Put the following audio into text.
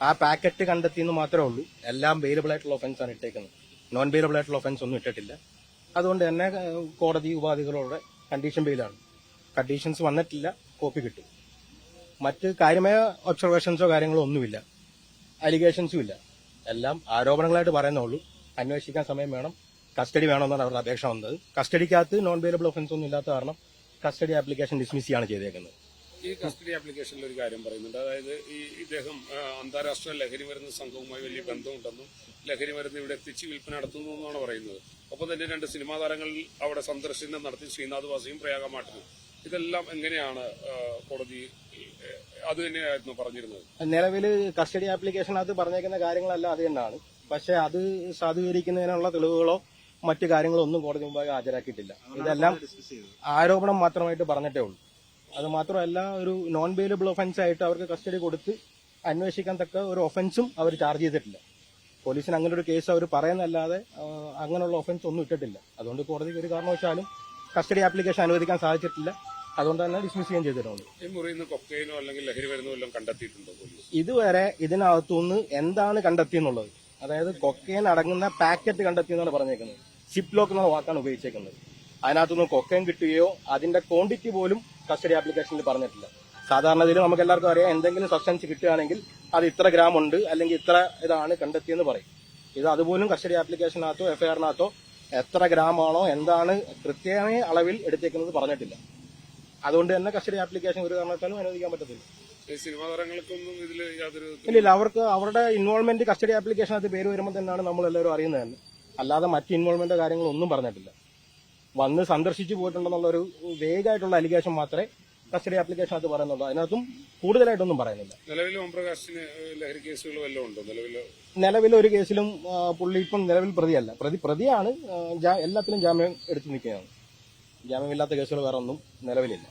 ആ പാക്കറ്റ് കണ്ടെത്തിയെന്ന് മാത്രമേ ഉള്ളൂ. എല്ലാം വെയിലബിൾ ആയിട്ടുള്ള ഒഫൻസ് ആണ് ഇട്ടേക്കുന്നത്. നോൺ വെയിലബിൾ ആയിട്ടുള്ള ഒഫൻസ് ഒന്നും ഇട്ടിട്ടില്ല. അതുകൊണ്ട് തന്നെ കോടതി ഉപാധികളോടെ കണ്ടീഷൻ ബെയിലാണ്. കണ്ടീഷൻസ് വന്നിട്ടില്ല, കോപ്പി കിട്ടും. മറ്റ് കാര്യമായ ഒബ്സർവേഷൻസോ കാര്യങ്ങളോ ഒന്നുമില്ല, അലിഗേഷൻസും ഇല്ല. എല്ലാം ആരോപണങ്ങളായിട്ട് പറയുന്നുള്ളൂ. അന്വേഷിക്കാൻ സമയം വേണം, കസ്റ്റഡി വേണമെന്നാണ് അവരുടെ അപേക്ഷ വന്നത്. കസ്റ്റഡിക്കകത്ത് നോൺ വെയിലബിൾ ഒഫൻസ് ഒന്നും ഇല്ലാത്ത കാരണം കസ്റ്റഡി ആപ്ലിക്കേഷൻ ഡിസ്മിസ് ചെയ്യാണ് ചെയ്തേക്കുന്നത്. ഈ കസ്റ്റഡി ആപ്ലിക്കേഷനിൽ ഒരു കാര്യം പറയുന്നുണ്ട്. അതായത് ഇദ്ദേഹം അന്താരാഷ്ട്ര ലഹരി മരുന്ന് സംഘവുമായി വലിയ ബന്ധമുണ്ടെന്നും ലഹരി മരുന്ന് ഇവിടെ എത്തിച്ച് വിൽപ്പന നടത്തുന്നു എന്നാണ് പറയുന്നത്. ഒപ്പം തന്നെ 2 സിനിമാ താരങ്ങൾ അവിടെ സന്ദർശനം നടത്തി, ശ്രീനാഥ് വാസിയും പ്രയാഗ മാർട്ടിനും. ഇതെല്ലാം എങ്ങനെയാണ് കോടതി അത് തന്നെയായിരുന്നു പറഞ്ഞിരുന്നത്? നിലവിൽ കസ്റ്റഡി ആപ്ലിക്കേഷനകത്ത് പറഞ്ഞേക്കുന്ന കാര്യങ്ങളെല്ലാം അത് തന്നെയാണ്. പക്ഷെ അത് സാധൂകരിക്കുന്നതിനുള്ള തെളിവുകളോ മറ്റു കാര്യങ്ങളോ ഒന്നും കോടതി മുമ്പാകെ ഹാജരാക്കിയിട്ടില്ല. ഇതെല്ലാം ആരോപണം മാത്രമായിട്ട് പറഞ്ഞിട്ടേ ഉള്ളൂ. അത് മാത്രമല്ല, ഒരു നോൺ വെയിലബിൾ ഒഫൻസ് ആയിട്ട് അവർക്ക് കസ്റ്റഡി കൊടുത്ത് അന്വേഷിക്കാൻ തക്ക ഒരു ഒഫൻസും അവർ ചാർജ് ചെയ്തിട്ടില്ല. പോലീസിന് അങ്ങനെ ഒരു കേസ് അവർ പറയുന്നല്ലാതെ അങ്ങനെയുള്ള ഒഫൻസ് ഒന്നും ഇട്ടിട്ടില്ല. അതുകൊണ്ട് കോടതിക്ക് ഒരു കാരണവശാലും കസ്റ്റഡി ആപ്ലിക്കേഷൻ അനുവദിക്കാൻ സാധിച്ചിട്ടില്ല. അതുകൊണ്ട് തന്നെ ഡിസ്മിസ് ചെയ്യാൻ ചെയ്തിട്ടുണ്ട്. ഈ മുറിയിൽ നിന്ന് കൊക്കൈനോ അല്ലെങ്കിൽ ലഹരി മരുന്നോ എല്ലാം കണ്ടെത്തിയിട്ടുണ്ടോ പോലീസ്? ഇതുവരെ ഇതിനകത്തുനിന്ന് എന്താണ് കണ്ടെത്തിയെന്നുള്ളത്, അതായത് കൊക്കൈൻ അടങ്ങുന്ന പാക്കറ്റ് കണ്ടെത്തിയെന്നാണ് പറഞ്ഞേക്കുന്നത്. സിപ്പ് ലോക്ക് എന്നുള്ള വാക്കാണ് ഉപയോഗിച്ചേക്കുന്നത്. അതിനകത്തുനിന്ന് കൊക്കൈൻ കിട്ടുകയോ അതിന്റെ ക്വാണ്ടിറ്റി പോലും കസ്റ്റഡി ആപ്ലിക്കേഷനിൽ പറഞ്ഞിട്ടില്ല. സാധാരണ ഇതിൽ നമുക്ക് എല്ലാവർക്കും അറിയാം, എന്തെങ്കിലും സബ്സ്റ്റൻസ് കിട്ടുകയാണെങ്കിൽ അത് ഇത്ര ഗ്രാം ഉണ്ട് അല്ലെങ്കിൽ ഇത്ര ഇതാണ് കണ്ടെത്തിയെന്ന് പറയും. ഇത് അതുപോലും കസ്റ്റഡി ആപ്ലിക്കേഷനകത്തോ എഫ്ഐആറിനകത്തോ എത്ര ഗ്രാമാണോ എന്താണ് കൃത്യമായ അളവിൽ എടുത്തേക്കുന്നത് പറഞ്ഞിട്ടില്ല. അതുകൊണ്ട് തന്നെ കസ്റ്റഡി ആപ്ലിക്കേഷൻ ഒരു കാരണവശാലും അനുവദിക്കാൻ പറ്റത്തില്ല. സിനിമാ താരങ്ങൾക്കൊന്നും ഇതിൽ യാതൊരു ഇല്ല. അവർക്ക് അവരുടെ ഇൻവോൾവ്മെന്റ് കസ്റ്റഡി ആപ്ലിക്കേഷനകത്ത് പേര് വരുമ്പോൾ തന്നെയാണ് നമ്മൾ എല്ലാവരും അറിയുന്നത് തന്നെ. അല്ലാതെ മറ്റ് ഇൻവോൾവ്മെന്റോ കാര്യങ്ങളൊന്നും പറഞ്ഞിട്ടില്ല. വന്ന് സന്ദർശിച്ചു പോയിട്ടുണ്ടെന്നുള്ള ഒരു വേഗമായിട്ടുള്ള അലിഗേഷൻ മാത്രമേ കസ്റ്റഡി ആപ്ലിക്കേഷനകത്ത് പറയുന്നുള്ളൂ. അതിനകത്തും കൂടുതലായിട്ടൊന്നും പറയുന്നില്ല. നിലവിൽ ഓംപ്രകാശിന് ലഹരി കേസുകൾ വല്ലതും ഉണ്ടോ? നിലവിൽ ഒരു കേസിലും പുള്ളി ഇപ്പം നിലവിൽ പ്രതിയല്ല. പ്രതിയാണ്. എല്ലാത്തിലും ജാമ്യം എടുത്തു നിൽക്കുകയാണ്. ജാമ്യമില്ലാത്ത കേസുകൾ വേറെ ഒന്നും നിലവിലില്ല.